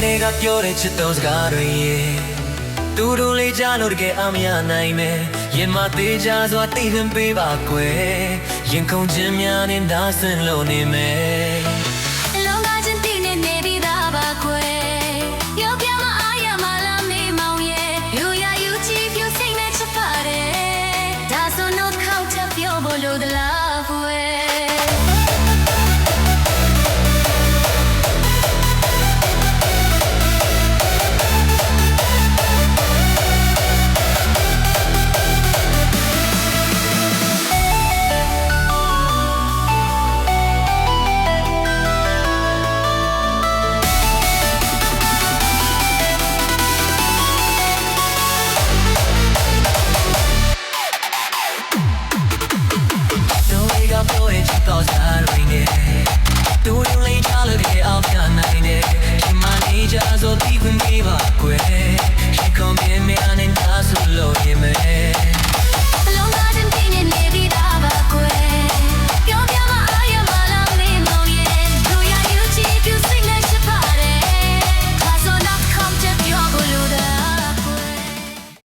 တွေကပြောတဲ့ချစ်တော်စကားတွေသူတို့လေးကြားလို့တကယ်အမရနိုင်မယ်ရင်မသေးကြစွာတည်ရင်ပေးပါကွယ်ရင်ခုန်ခြင်းများနဲ့ဒါဆင်လို့နေမယ်လုံးကားချင်းတည်နေပြီးသားပါကွယ်ပြောပြမအားရမလားမေးမောင်ရဲ့ယူရယူချီဖြူစိတ်နဲ့ချပါတယ်ဒါဆိုတော့ခေါက်ချက်ပြောဖို့လိုသလားကွယ်ပြောရင်ချစ်တော်စကားတွေနဲ့သူတို့လေးချလို့တကယ်အောင်ပြနိုင်တယ်ဒီမှာနေကြဆိုဒီခွင့်ပေးပါကွယ်